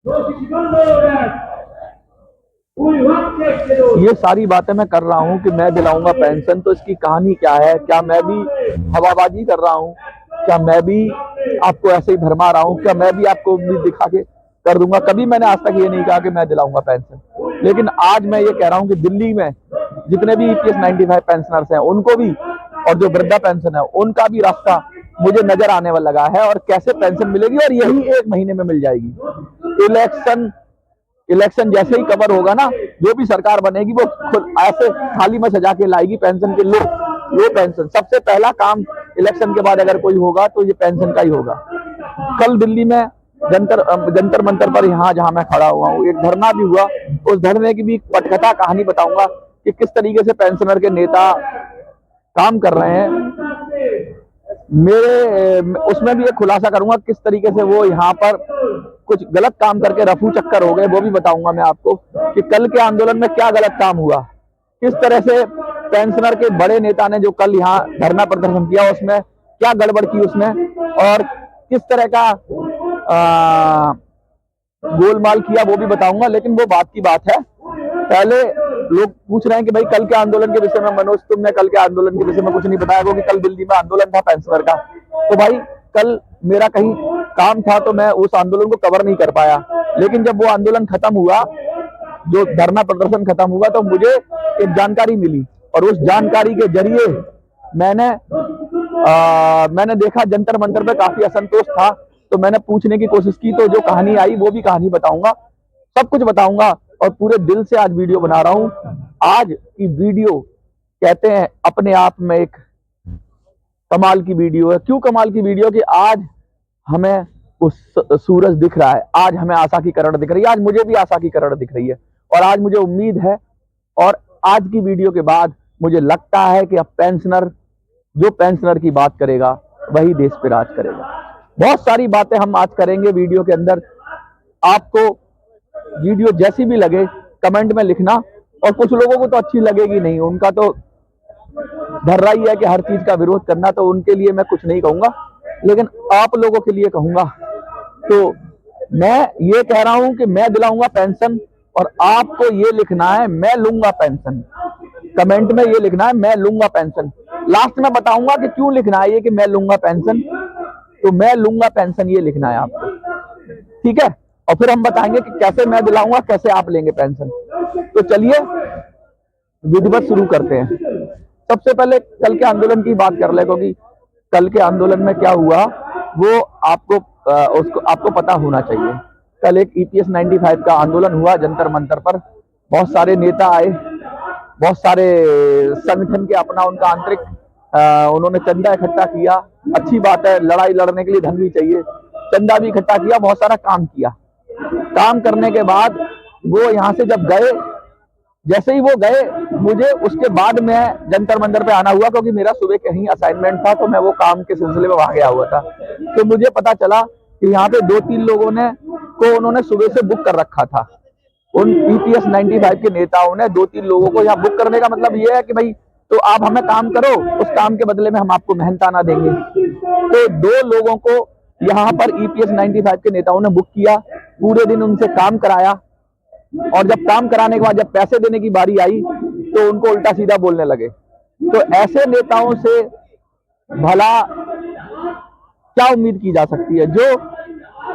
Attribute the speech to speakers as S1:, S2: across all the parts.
S1: ये सारी बातें मैं कर रहा हूँ कि मैं दिलाऊंगा पेंशन, तो इसकी कहानी क्या है? क्या मैं भी हवाबाजी कर रहा हूँ? क्या मैं भी आपको ऐसे ही भरमा रहा हूँ? क्या मैं भी आपको उम्मीद दिखा के कर दूंगा? कभी मैंने आज तक ये नहीं कहा कि मैं दिलाऊंगा पेंशन, लेकिन आज मैं ये कह रहा हूँ कि दिल्ली में जितने भी EPS 95 पेंशनर्स हैं उनको भी, और जो वृद्धा पेंशन है उनका भी रास्ता मुझे नजर आने वाला लगा है, और कैसे पेंशन मिलेगी, और यही 1 महीने में मिल जाएगी। इलेक्शन जैसे ही कवर होगा ना, जो भी सरकार बनेगी वो खुद ऐसे थाली में सजा के लाएगी पेंशन के। लो पेंशन सबसे पहला काम इलेक्शन के बाद अगर कोई होगा तो ये पेंशन का ही होगा। कल दिल्ली में जंतर मंतर पर, यहाँ जहां मैं खड़ा हुआ हूँ, एक धरना भी हुआ। उस धरने की भी पटकथा कहानी बताऊंगा कि किस तरीके से पेंशनर के नेता काम कर रहे हैं। उसमें भी एक खुलासा करूंगा किस तरीके से वो यहाँ पर कुछ गलत काम करके रफू चक्कर हो गए, वो भी बताऊंगा मैं आपको कि कल के आंदोलन में क्या गलत काम हुआ, किस तरह से पेंशनर के बड़े नेता ने जो कल यहाँ धरना प्रदर्शन किया उसमें क्या गड़बड़ की उसमें, और किस तरह का गोलमाल किया, वो भी बताऊंगा। लेकिन वो बात की बात है, पहले लोग पूछ रहे हैं कि भाई कल के आंदोलन के विषय में मनोज तुमने कल के आंदोलन के विषय में कुछ नहीं बताया, क्योंकि कल दिल्ली में आंदोलन था पेंशनर का। तो भाई कल मेरा कहीं काम था तो मैं उस आंदोलन को कवर नहीं कर पाया, लेकिन जब वो आंदोलन खत्म हुआ, जो धरना प्रदर्शन खत्म हुआ, तो मुझे एक जानकारी मिली, और उस जानकारी के जरिए मैंने देखा जंतर मंतर पे काफी असंतोष था, तो मैंने पूछने की कोशिश की, तो जो कहानी आई वो भी कहानी बताऊंगा, सब कुछ बताऊंगा, और पूरे दिल से आज वीडियो बना रहा हूं। आज की वीडियो कहते हैं अपने आप में एक कमाल की वीडियो है। क्यों कमाल की वीडियो? कि आज हमें उस सूरज दिख रहा है, आज हमें आशा की किरण दिख रही है, आज मुझे भी आशा की किरण दिख रही है, और आज मुझे उम्मीद है, और आज की वीडियो के बाद मुझे लगता है कि अब जो पेंशनर की बात करेगा वही देश पे राज करेगा। बहुत सारी बातें हम आज करेंगे वीडियो के अंदर। आपको वीडियो जैसी भी लगे कमेंट में लिखना, और कुछ लोगों को तो अच्छी लगेगी नहीं, उनका तो धर्रा ही है कि हर चीज का विरोध करना, तो उनके लिए मैं कुछ नहीं कहूंगा, लेकिन आप लोगों के लिए कहूंगा। तो मैं ये कह रहा हूं कि मैं दिलाऊंगा पेंशन, और आपको ये लिखना है मैं लूंगा पेंशन। कमेंट में ये लिखना है मैं लूंगा पेंशन। लास्ट में बताऊंगा कि क्यों लिखना है ये कि मैं लूंगा पेंशन, तो मैं लूंगा पेंशन ये लिखना है आपको, ठीक है? और फिर हम बताएंगे कि कैसे मैं दिलाऊंगा, कैसे आप लेंगे पेंशन। तो चलिए विधिवत शुरू करते हैं। सबसे पहले कल के आंदोलन की बात कर ले, क्योंकि कल के आंदोलन में क्या हुआ वो आपको पता होना चाहिए। कल एक EPS 95 का आंदोलन हुआ जंतर मंतर पर। बहुत सारे नेता आए, बहुत सारे संगठन के अपना उनका आंतरिक उन्होंने चंदा इकट्ठा किया। अच्छी बात है, लड़ाई लड़ने के लिए धन भी चाहिए। चंदा भी इकट्ठा किया, बहुत सारा काम किया। काम करने के बाद वो यहाँ से जब गए, जैसे ही वो गए, मुझे उसके बाद में जंतर मंतर पे आना हुआ, क्योंकि मेरा सुबह कहीं असाइनमेंट था, तो मैं वो काम के सिलसिले में वहां गया हुआ था। तो मुझे पता चला कि यहाँ पे 2-3 लोगों को उन्होंने सुबह से बुक कर रखा था। उन EPS 95 के नेताओं ने 2-3 लोगों को यहाँ बुक करने का मतलब ये है कि भाई तो आप हमें काम करो, उस काम के बदले में हम आपको मेहनताना देंगे। तो 2 लोगों को यहाँ पर EPS 95 के नेताओं ने बुक किया, पूरे दिन उनसे काम कराया, और जब काम कराने के बाद जब पैसे देने की बारी आई तो उनको उल्टा सीधा बोलने लगे। तो ऐसे नेताओं से भला क्या उम्मीद की जा सकती है, जो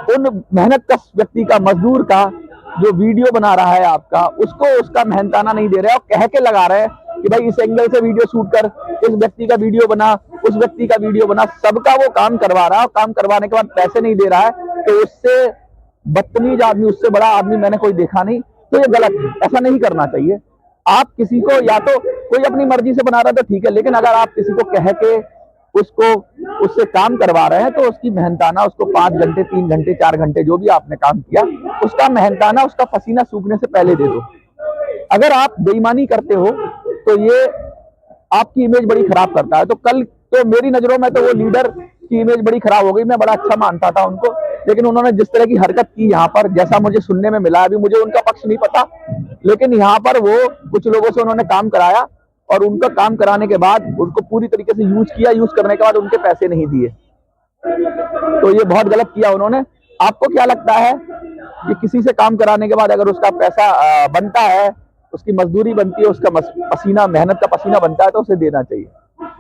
S1: उन मेहनत कश व्यक्ति का, मजदूर का, जो वीडियो बना रहा है आपका, उसको उसका मेहनताना नहीं दे रहे, और कह के लगा रहे हैं कि भाई इस एंगल से वीडियो शूट कर, इस व्यक्ति का वीडियो बना, उस व्यक्ति का वीडियो बना, सबका वो काम करवा रहा है, और काम करवाने के बाद पैसे नहीं दे रहा है। तो उससे बदतमीज आदमी, उससे बड़ा आदमी मैंने कोई देखा नहीं। तो ये गलत है, ऐसा नहीं करना चाहिए। आप किसी को, या तो कोई अपनी मर्जी से बना रहा है तो ठीक है, लेकिन अगर आप किसी को कह के उससे काम करवा रहे हैं तो उसकी मेहनताना, उसको 5 घंटे, 3 घंटे, 4 घंटे जो भी आपने काम किया, उसका मेहनताना, उसका पसीना सूखने से पहले दे दो। अगर आप बेईमानी करते हो तो ये आपकी इमेज बड़ी खराब करता है। तो कल तो मेरी नजरों में तो वो लीडर की इमेज बड़ी खराब हो गई। मैं बड़ा अच्छा मानता था उनको, लेकिन उन्होंने जिस तरह की हरकत की यहाँ पर, जैसा मुझे सुनने में मिला, अभी मुझे उनका पक्ष नहीं पता, लेकिन यहाँ पर वो कुछ लोगों से उन्होंने काम कराया, और उनका काम कराने के बाद उनको पूरी तरीके से यूज किया, यूज करने के बाद उनके पैसे नहीं दिए। तो ये बहुत गलत किया उन्होंने। आपको क्या लगता है कि किसी से काम कराने के बाद अगर उसका पैसा बनता है, उसकी मजदूरी बनती है, उसका पसीना, मेहनत का पसीना बनता है, तो उसे देना चाहिए।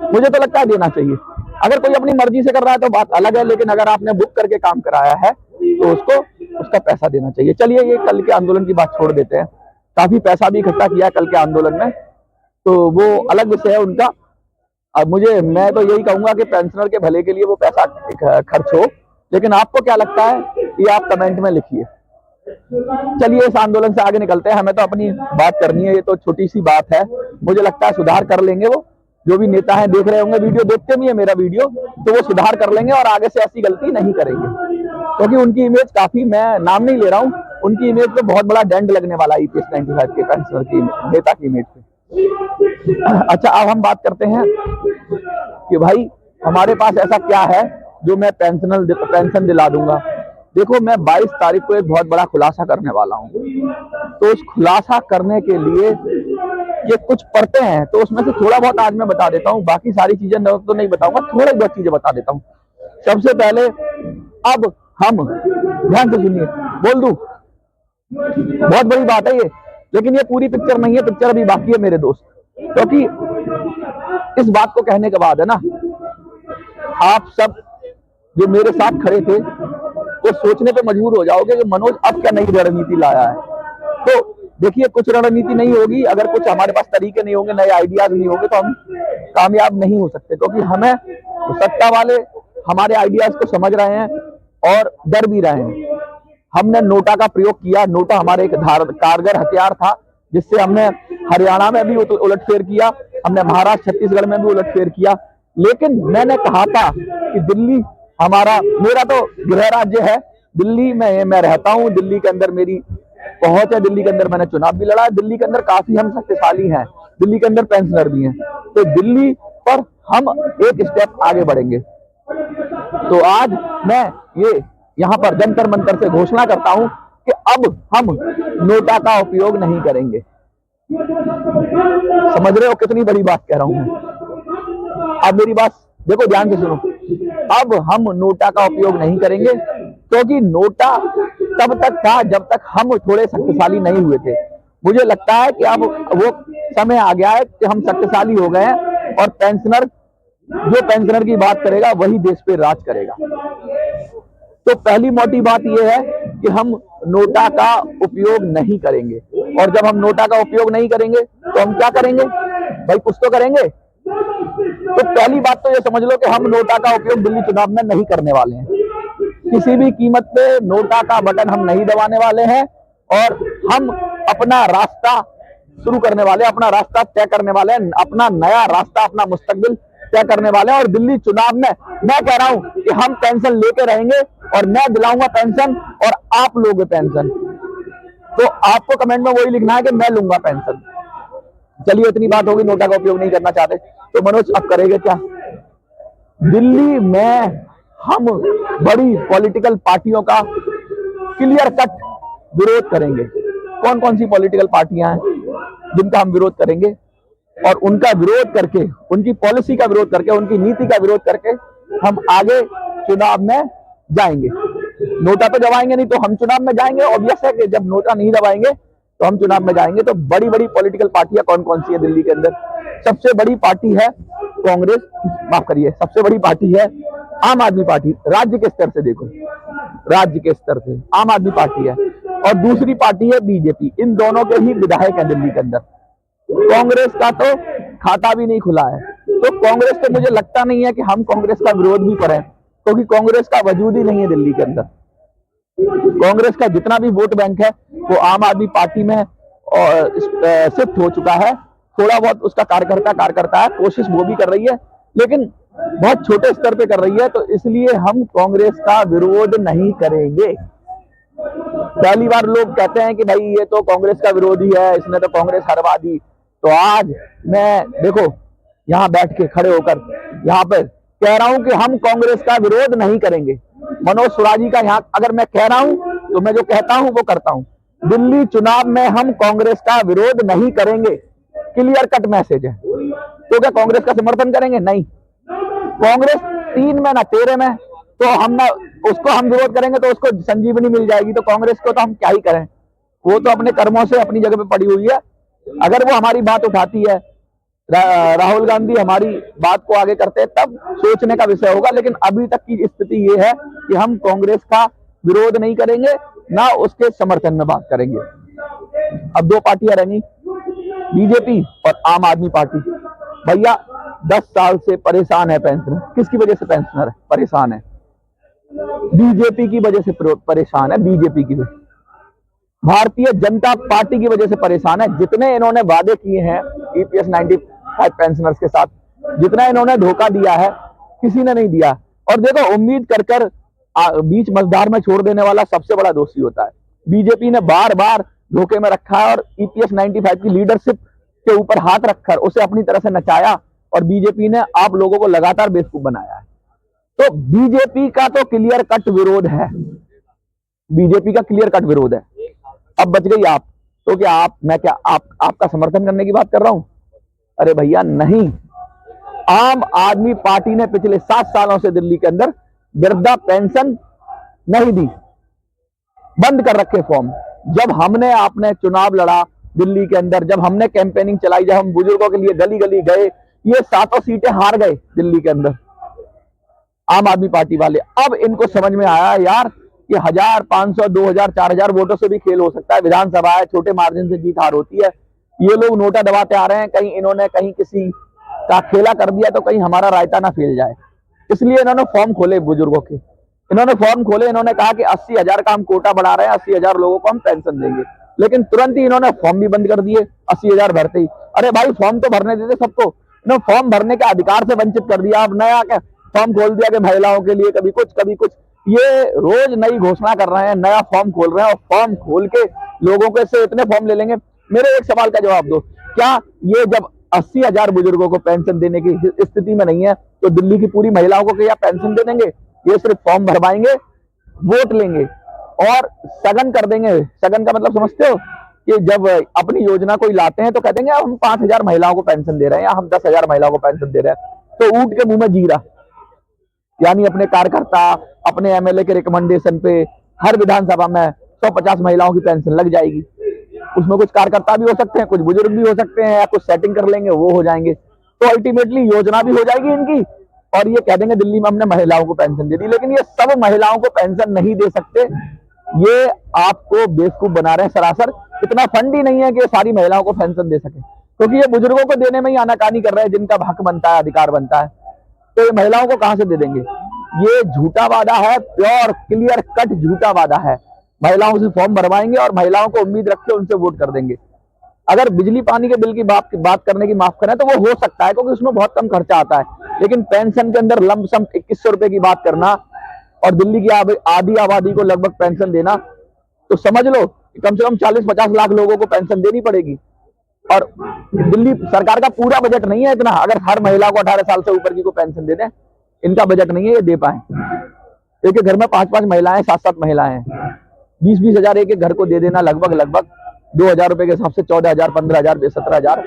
S1: मुझे तो लगता है देना चाहिए। अगर कोई अपनी मर्जी से कर रहा है तो बात अलग है, लेकिन अगर आपने बुक करके काम कराया है तो उसको उसका पैसा देना चाहिए। चलिए, ये कल के आंदोलन की बात छोड़ देते हैं। काफी पैसा भी इकट्ठा किया है कल के आंदोलन में, तो वो अलग विषय है उनका। अब मैं तो यही कहूंगा कि पेंशनर के भले के लिए वो पैसा खर्च हो, लेकिन आपको क्या लगता है ये आप कमेंट में लिखिए। चलिए, इस आंदोलन से आगे निकलते हैं, हमें तो अपनी बात करनी है। ये तो छोटी सी बात है, मुझे लगता है सुधार कर लेंगे वो जो भी नेता हैं, देख रहे होंगे वीडियो, देखते भी है मेरा वीडियो, तो वो सुधार कर लेंगे और आगे से ऐसी गलती नहीं करेंगे, क्योंकि उनकी इमेज काफी, मैं नाम नहीं ले रहा हूँ, उनकी इमेज पे बहुत बड़ा डेंट लगने वाला है EPS 95 के पेंशनर की नेता की इमेज पे। अच्छा, अब हम बात करते हैं कि भाई हमारे पास ऐसा क्या है जो मैं पेंशन दिला दूंगा। देखो, मैं 22 तारीख को एक बहुत बड़ा खुलासा करने वाला हूँ, तो उस खुलासा करने के लिए ये कुछ परतें हैं, तो उसमें से थोड़ा बहुत आज मैं बता देता हूँ, बाकी सारी चीजें तो नहीं बताऊंगा, थोड़ी बहुत चीजें बता देता हूँ। सबसे पहले, अब हम, ध्यान से सुनिए, बोल दूं, बहुत बड़ी बात है ये, लेकिन ये पूरी पिक्चर नहीं है, पिक्चर अभी बाकी है मेरे दोस्त, क्योंकि इस बात को कहने के बाद है ना, आप सब जो मेरे साथ खड़े थे वो सोचने पे मजबूर हो जाओगे कि मनोज अब क्या नई रणनीति लाया है। तो देखिए, कुछ रणनीति नहीं होगी अगर कुछ हमारे पास तरीके नहीं होंगे, नए आइडियाज नहीं होंगे, तो हम कामयाब नहीं हो सकते, क्योंकि हमें सत्ता वाले हमारे आइडियाज को समझ रहे हैं और डर भी रहे हैं। हमने नोटा का प्रयोग किया, नोटा हमारे एक कारगर हथियार था, जिससे हमने हरियाणा में भी उलटफेर किया, हमने महाराष्ट्र छत्तीसगढ़ में भी उलटफेर किया। लेकिन मैंने कहा था कि दिल्ली मेरा तो गृह राज्य है, दिल्ली में मैं रहता हूं, दिल्ली के अंदर मेरी पहुंच है, दिल्ली के अंदर मैंने चुनाव भी लड़ा है, दिल्ली के अंदर काफी हम शक्तिशाली हैं, दिल्ली के अंदर पेंशनर भी हैं, तो दिल्ली पर हम एक स्टेप आगे बढ़ेंगे। तो आज मैं ये यहाँ पर जंतर मंतर से घोषणा करता हूं कि अब हम नोटा का उपयोग नहीं करेंगे। समझ रहे हो कितनी बड़ी बात कह रहा हूं मैं? अब मेरी बात देखो, ध्यान से सुनो। अब हम नोटा का उपयोग नहीं करेंगे, क्योंकि नोटा तब तक था जब तक हम थोड़े शक्तिशाली नहीं हुए थे। मुझे लगता है कि अब वो समय आ गया है कि हम शक्तिशाली हो गए हैं, और जो पेंशनर की बात करेगा वही देश पे राज करेगा। तो पहली मोटी बात यह है कि हम नोटा का उपयोग नहीं करेंगे, और जब हम नोटा का उपयोग नहीं करेंगे तो हम क्या करेंगे भाई? कुछ तो करेंगे। तो पहली बात तो ये समझ लो कि हम नोटा का उपयोग दिल्ली चुनाव में नहीं करने वाले हैं, किसी भी कीमत पे नोटा का बटन हम नहीं दबाने वाले हैं, और हम अपना रास्ता शुरू करने वाले हैं, अपना रास्ता तय करने वाले हैं, अपना नया रास्ता, अपना मुस्तकबिल तय करने वाले हैं। और दिल्ली चुनाव में मैं कह रहा हूं कि हम पेंशन लेके रहेंगे, और मैं दिलाऊंगा पेंशन और आप लोगे पेंशन। तो आपको कमेंट में वही लिखना है कि मैं लूंगा पेंशन। चलिए, इतनी बात होगी, नोटा का उपयोग नहीं करना चाहते तो मनोज अब करेंगे क्या? दिल्ली में हम बड़ी पॉलिटिकल पार्टियों का क्लियर कट विरोध करेंगे। कौन कौन सी पॉलिटिकल पार्टियां हैं जिनका हम विरोध करेंगे, और उनका विरोध करके, उनकी पॉलिसी का विरोध करके, उनकी नीति का विरोध करके हम आगे चुनाव में जाएंगे। नोटा तो दबाएंगे नहीं, तो हम चुनाव में जाएंगे। ऑब्वियस है कि जब नोटा नहीं दबाएंगे तो हम चुनाव में जाएंगे। तो बड़ी बड़ी पॉलिटिकल पार्टियां कौन कौन सी है दिल्ली के अंदर? सबसे बड़ी पार्टी है कांग्रेस, माफ करिए, सबसे बड़ी पार्टी है आम आदमी पार्टी। राज्य के स्तर से देखो, राज्य के स्तर से आम आदमी पार्टी है, और दूसरी पार्टी है बीजेपी। इन दोनों के ही विधायक हैं दिल्ली के अंदर। कांग्रेस का तो खाता भी नहीं खुला है, तो कांग्रेस तो मुझे लगता नहीं है कि हम कांग्रेस का विरोध भी करें, क्योंकि कांग्रेस का वजूद ही नहीं है दिल्ली के अंदर। कांग्रेस का जितना भी वोट बैंक है वो आम आदमी पार्टी में शिफ्ट हो चुका है। थोड़ा बहुत उसका कार्यकर्ता है, कोशिश वो भी कर रही है, लेकिन बहुत छोटे स्तर पे कर रही है। तो इसलिए हम कांग्रेस का विरोध नहीं करेंगे। पहली बार लोग कहते हैं कि भाई ये तो कांग्रेस का विरोधी है, इसने तो कांग्रेस हरवा दी। तो आज मैं देखो यहाँ बैठ के खड़े होकर यहाँ पर कह रहा हूं कि हम कांग्रेस का विरोध नहीं करेंगे। मनोज सुराजी का यहाँ अगर मैं कह रहा हूं तो मैं जो कहता हूं वो करता हूं। दिल्ली चुनाव में हम कांग्रेस का विरोध नहीं करेंगे, क्लियर कट मैसेज है। तो क्या कांग्रेस का समर्थन करेंगे? नहीं। कांग्रेस 3 में ना 13 में, तो हम ना उसको हम विरोध करेंगे तो उसको संजीवनी मिल जाएगी, तो कांग्रेस को तो हम क्या ही करें, वो तो अपने कर्मों से अपनी जगह पे पड़ी हुई है। अगर वो हमारी बात उठाती है, राहुल गांधी हमारी बात को आगे करते हैं, तब सोचने का विषय होगा। लेकिन अभी तक की स्थिति ये है कि हम कांग्रेस का विरोध नहीं करेंगे, ना उसके समर्थन में बात करेंगे। अब दो पार्टियां रहेंगी, बीजेपी और आम आदमी पार्टी। भैया 10 साल से परेशान है पेंशनर। किसकी वजह से पेंशनर परेशान है? बीजेपी की वजह से परेशान है, बीजेपी की वजह, भारतीय जनता पार्टी की वजह से परेशान है। जितने इन्होंने वादे किए हैं ईपीएस 95 पेंशनर्स के साथ, जितना इन्होंने धोखा दिया है, किसी ने नहीं दिया। और देखो, उम्मीद कर कर बीच मझधार में छोड़ देने वाला सबसे बड़ा दोषी होता है। बीजेपी ने बार बार धोखे में रखा है और ईपीएस 95 की लीडरशिप के ऊपर हाथ रखकर उसे अपनी तरह से नचाया, और बीजेपी ने आप लोगों को लगातार बेवकूफ बनाया है। तो बीजेपी का तो क्लियर कट विरोध है, बीजेपी का क्लियर कट विरोध है। अब बच गई आप, तो क्या मैं क्या आपका समर्थन करने की बात कर रहा हूं? अरे भैया नहीं। आम आदमी पार्टी ने पिछले 7 सालों से दिल्ली के अंदर वृद्धा पेंशन नहीं दी, बंद कर रखे फॉर्म। जब हमने आपने चुनाव लड़ा दिल्ली के अंदर, जब हमने कैंपेनिंग चलाई, जब हम बुजुर्गों के लिए गली गली गए, ये 7 सीटें हार गए दिल्ली के अंदर आम आदमी पार्टी वाले। अब इनको समझ में आया यार कि 1000, 500, 2000, 4000 वोटों से भी खेल हो सकता है। विधानसभा है, छोटे मार्जिन से जीत हार होती है। ये लोग नोटा दबाते आ रहे हैं, कहीं इन्होंने कहीं किसी का खेला कर दिया तो कहीं हमारा रायता ना फैल जाए, इसलिए इन्होंने फॉर्म खोले बुजुर्गों के। इन्होंने फॉर्म खोले, इन्होंने कहा कि 80,000 का हम कोटा बढ़ा रहे हैं, 80,000 लोगों को हम पेंशन देंगे। लेकिन तुरंत ही इन्होंने फॉर्म भी बंद कर दिए 80,000 भरते ही। अरे भाई, फॉर्म तो भरने देते सबको, इन्होंने फॉर्म भरने के अधिकार से वंचित कर दिया। अब नया क्या फॉर्म खोल दिया कि महिलाओं के लिए कभी कुछ कभी कुछ। ये रोज नई घोषणा कर रहे हैं, नया फॉर्म खोल रहे हैं, और फॉर्म खोल के लोगों के से इतने फॉर्म ले लेंगे। मेरे एक सवाल का जवाब दो, क्या ये जब 80,000 बुजुर्गों को पेंशन देने की स्थिति में नहीं है, तो दिल्ली की पूरी महिलाओं को क्या पेंशन दे देंगे? ये सिर्फ फॉर्म भरवाएंगे, वोट लेंगे और सगन कर देंगे। सगन का मतलब समझते हो? कि जब अपनी योजना कोई लाते हैं तो कहते हैं हम 5,000 महिलाओं को पेंशन दे रहे हैं, या हम 10,000 महिलाओं को पेंशन दे रहे हैं, तो ऊंट के मुंह में जीरा। यानी अपने कार्यकर्ता, अपने एमएलए के रिकमेंडेशन पे हर विधानसभा में 150 महिलाओं की पेंशन लग जाएगी। उसमें कुछ कार्यकर्ता भी हो सकते हैं, कुछ बुजुर्ग भी हो सकते हैं, या कुछ सेटिंग कर लेंगे, वो हो जाएंगे। तो अल्टीमेटली योजना भी हो जाएगी इनकी, और ये कह देंगे दिल्ली में हमने महिलाओं को पेंशन दे दी। लेकिन ये सब महिलाओं को पेंशन नहीं दे सकते, ये आपको बेवकूफ बना रहे हैं सरासर। इतना फंड ही नहीं है कि सारी महिलाओं को पेंशन दे सके, क्योंकि ये बुजुर्गों को देने में ही आनाकानी कर रहे हैं, जिनका हक बनता है, अधिकार बनता है। तो ये महिलाओं को कहां से दे देंगे? ये झूठा वादा है, प्योर क्लियर कट झूठा वादा है। महिलाओं से फॉर्म भरवाएंगे और महिलाओं को उम्मीद रख के उनसे वोट कर देंगे। अगर बिजली पानी के बिल की बात करने की माफ करें तो वो हो सकता है, क्योंकि उसमें बहुत कम खर्चा आता है। लेकिन पेंशन के अंदर लमसम 2100 रुपए की बात करना और दिल्ली की आधी आबादी को लगभग पेंशन देना, तो समझ लो कि कम से कम 40-50 लाख लोगों को पेंशन देनी पड़ेगी। और दिल्ली सरकार का पूरा बजट नहीं है इतना, अगर हर महिला को 18 साल से ऊपर की को पेंशन दे दें, इनका बजट नहीं है ये दे पाए। एक एक घर में 5-5 महिलाएं, 7-7 महिलाएं हैं, 20-20 हजार एक एक घर को दे देना, लगभग 2,000 रुपए के हिसाब से 14,000, 15,000, 17,000,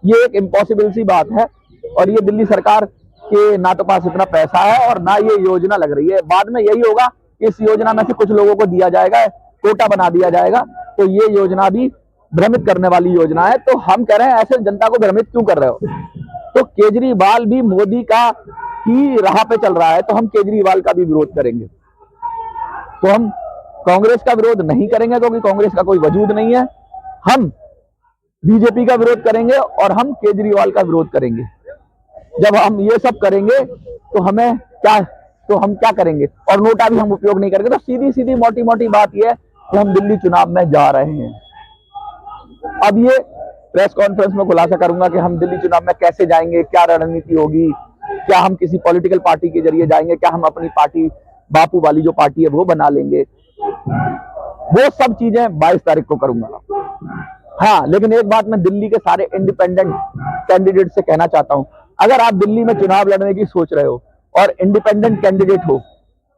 S1: ये एक इम्पॉसिबल सी बात है। और ये दिल्ली सरकार के ना तो पास इतना पैसा है और ना ये योजना लग रही है। बाद में यही होगा, इस योजना में से कुछ लोगों को दिया जाएगा, कोटा बना दिया जाएगा, तो ये योजना भी भ्रमित करने वाली योजना है। तो हम कह रहे हैं ऐसे जनता को भ्रमित क्यों कर रहे हो? तो केजरीवाल भी मोदी का ही राह पे चल रहा है, तो हम केजरीवाल का भी विरोध करेंगे। तो हम कांग्रेस का विरोध नहीं करेंगे, क्योंकि कांग्रेस का कोई वजूद नहीं है। हम बीजेपी का विरोध करेंगे और हम केजरीवाल का विरोध करेंगे। जब हम ये सब करेंगे तो हम क्या करेंगे? और नोटा भी हम उपयोग नहीं करेंगे। तो सीधी सीधी मोटी मोटी बात यह है कि हम दिल्ली चुनाव में जा रहे हैं। अब ये प्रेस कॉन्फ्रेंस में खुलासा करूंगा कि हम दिल्ली चुनाव में कैसे जाएंगे, क्या रणनीति होगी, क्या हम किसी पॉलिटिकल पार्टी के जरिए जाएंगे, क्या हम अपनी पार्टी बापू वाली जो पार्टी है वो बना लेंगे, वो सब चीजें 22 तारीख को करूंगा। हाँ, लेकिन एक बात मैं दिल्ली के सारे इंडिपेंडेंट कैंडिडेट से कहना चाहता हूं, अगर आप दिल्ली में चुनाव लड़ने की सोच रहे हो और इंडिपेंडेंट कैंडिडेट हो,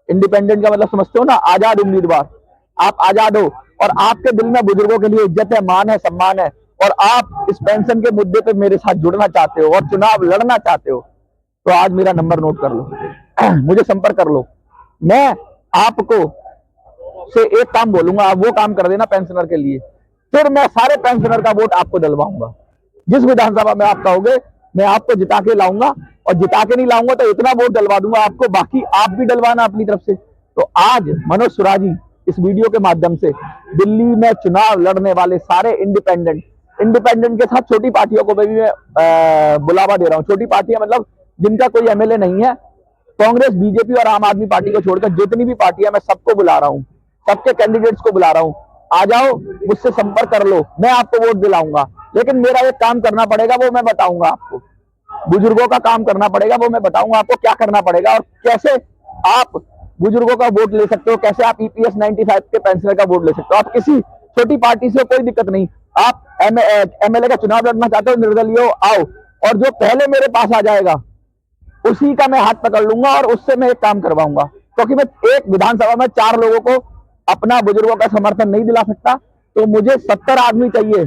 S1: इंडिपेंडेंट का मतलब समझते हो ना, आजाद उम्मीदवार, आप आजाद हो और आपके दिल में बुजुर्गों के लिए इज्जत है, मान है, सम्मान है, और आप इस पेंशन के मुद्दे पे मेरे साथ जुड़ना चाहते हो और चुनाव लड़ना चाहते हो, तो आज मेरा नंबर नोट कर लो, मुझे संपर्क कर लो। मैं आपको से एक काम बोलूंगा, आप वो काम कर देना पेंशनर के लिए, फिर मैं सारे पेंशनर का वोट आपको दिलवाऊंगा। जिस विधानसभा में आप कहोगे मैं आपको जिता के लाऊंगा, और जिता के नहीं लाऊंगा तो इतना वोट डलवा दूंगा आपको, बाकी आप भी डलवाना अपनी तरफ से। तो आज मनोज सुराजी इस वीडियो के माध्यम से दिल्ली में चुनाव लड़ने वाले सारे इंडिपेंडेंट के साथ छोटी पार्टियों को भी मैं बुलावा दे रहा हूं। छोटी पार्टियां मतलब जिनका कोई एमएलए नहीं है, कांग्रेस, बीजेपी और आम आदमी पार्टी को छोड़कर जितनी भी पार्टियां, मैं सबको बुला रहा हूं, सबके कैंडिडेट्स को बुला रहा हूं। आ जाओ, मुझसे संपर्क कर लो, मैं आपको वोट दिलाऊंगा। लेकिन मेरा एक काम करना पड़ेगा, वो मैं बताऊंगा आपको। बुजुर्गों का काम करना पड़ेगा, वो मैं बताऊंगा आपको क्या करना पड़ेगा और कैसे आप बुजुर्गों का वोट ले सकते हो, कैसे आप ईपीएस 95 के पेंशनर का वोट ले सकते हो। आप किसी छोटी पार्टी से, कोई दिक्कत नहीं, आप एमएलए का चुनाव लड़ना चाहते हो, निर्दलीय हो, आओ, और जो पहले मेरे पास आ जाएगा उसी का मैं हाथ पकड़ लूंगा और उससे मैं एक काम करवाऊंगा। क्योंकि मैं एक विधानसभा में 4 लोगों को अपना बुजुर्गों का समर्थन नहीं दिला सकता, तो मुझे 70 आदमी चाहिए,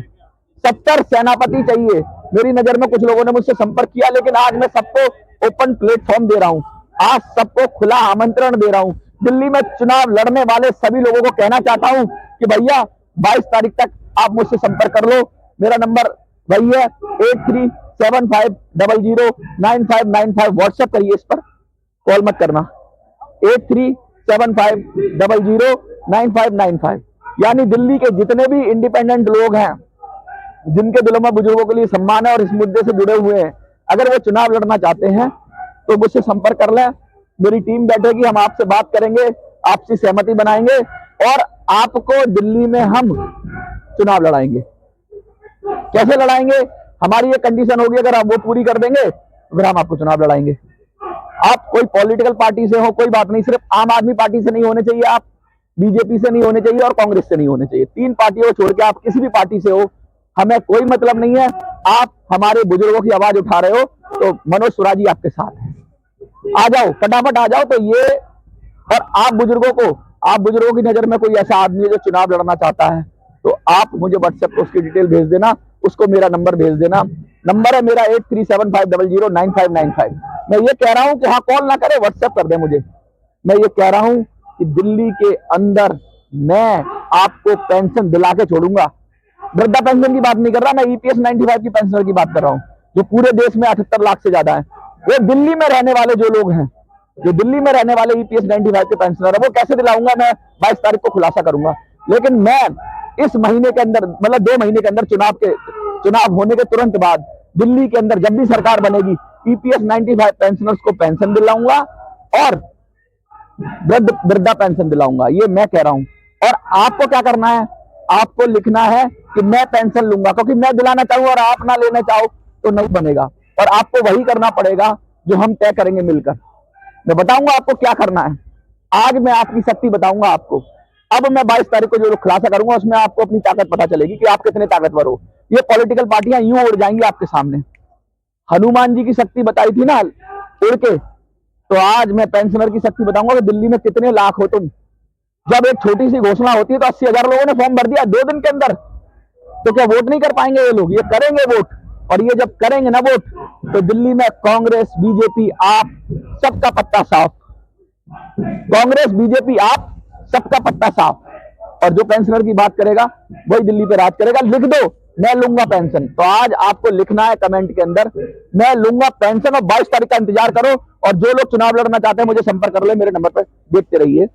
S1: 70 सेनापति चाहिए। मेरी नजर में कुछ लोगों ने मुझसे संपर्क किया, लेकिन आज मैं सबको ओपन प्लेटफॉर्म दे रहा हूं, आज सबको खुला आमंत्रण दे रहा हूं। दिल्ली में चुनाव लड़ने वाले सभी लोगों को कहना चाहता हूं कि भैया 22 तारीख तक आप मुझसे संपर्क कर लो। मेरा नंबर वही है 8375009595। व्हाट्सएप करिए, इस पर कॉल मत करना। 8375009595। यानी दिल्ली के जितने भी इंडिपेंडेंट लोग हैं, जिनके दिलों में बुजुर्गों के लिए सम्मान है और इस मुद्दे से जुड़े हुए हैं, अगर वो चुनाव लड़ना चाहते हैं तो मुझसे संपर्क कर लें। मेरी टीम बैठेगी, हम आपसे बात करेंगे, आपसी सहमति बनाएंगे और आपको दिल्ली में हम चुनाव लड़ाएंगे। कैसे लड़ाएंगे? हमारी ये कंडीशन होगी, अगर आप वो पूरी कर देंगे तो फिर हम आपको चुनाव लड़ाएंगे। आप कोई पॉलिटिकल पार्टी से हो, कोई बात नहीं, सिर्फ आम आदमी पार्टी से नहीं होने चाहिए, आप बीजेपी से नहीं होने चाहिए और कांग्रेस से नहीं होने चाहिए। 3 पार्टियों को छोड़ के आप किसी भी पार्टी से हो, हमें कोई मतलब नहीं है। आप हमारे बुजुर्गों की आवाज उठा रहे हो तो मनोज सुराजी आपके साथ है। आ जाओ, फटाफट आ जाओ। तो ये, और आप बुजुर्गों की नजर में कोई ऐसा आदमी है जो चुनाव लड़ना चाहता है, तो आप मुझे व्हाट्सएप पर उसकी डिटेल भेज देना, उसको मेरा नंबर भेज देना। नंबर है मेरा 8375009595। मैं ये कह रहा हूं कि हाँ, कॉल ना करे, व्हाट्सएप कर दे मुझे। मैं ये कह रहा हूं कि दिल्ली के अंदर मैं आपको पेंशन दिला के छोड़ूंगा। वृद्धा पेंशन की बात नहीं कर रहा, मैं ईपीएस 95 की पेंशनर की बात कर रहा हूं, जो पूरे देश में 78 लाख से ज्यादा है। वो दिल्ली में रहने वाले जो लोग हैं, जो दिल्ली में रहने वाले ईपीएस 95 के पेंशनर है, वो कैसे दिलाऊंगा, मैं 22 तारीख को खुलासा करूंगा। लेकिन मैं इस महीने के अंदर, मतलब 2 महीने के अंदर, चुनाव होने के तुरंत बाद दिल्ली के अंदर जब भी सरकार बनेगी, ईपीएस 95 पेंशनर्स को पेंशन दिलाऊंगा और वृद्धा पेंशन दिलाऊंगा। ये मैं कह रहा हूं। और आपको क्या करना है? आपको लिखना है कि मैं पेंशन लूंगा, क्योंकि मैं दिलाना चाहूं और आप ना लेना चाहो तो नहीं बनेगा। और आपको वही करना पड़ेगा जो हम तय करेंगे मिलकर। मैं बताऊंगा आपको क्या करना है। आज मैं आपकी शक्ति बताऊंगा आपको। अब मैं 22 तारीख को जो खुलासा करूंगा उसमें आपको अपनी ताकत पता चलेगी कि आप कितने ताकतवर हो। ये पॉलिटिकल पार्टियां यूं उड़ जाएंगी आपके सामने। हनुमान जी की शक्ति बताई थी ना उड़ के, तो आज मैं पेंशनर की शक्ति बताऊंगा कि दिल्ली में कितने लाख हो तुम। जब एक छोटी सी घोषणा होती है तो 80,000 लोगों ने फॉर्म भर दिया 2 दिन के अंदर, तो क्या वोट नहीं कर पाएंगे ये लोग? ये करेंगे वोट। और ये जब करेंगे ना वोट, तो दिल्ली में कांग्रेस, बीजेपी, आप सबका पत्ता साफ। कांग्रेस, बीजेपी, आप सबका पत्ता साफ। और जो पेंशनर की बात करेगा वही दिल्ली पे राज करेगा। लिख दो, मैं लूंगा पेंशन। तो आज आपको लिखना है कमेंट के अंदर, मैं लूंगा पेंशन। और 22 तारीख का इंतजार करो। और जो लोग चुनाव लड़ना चाहते हैं मुझे संपर्क कर ले, मेरे नंबर पर देखते रहिए।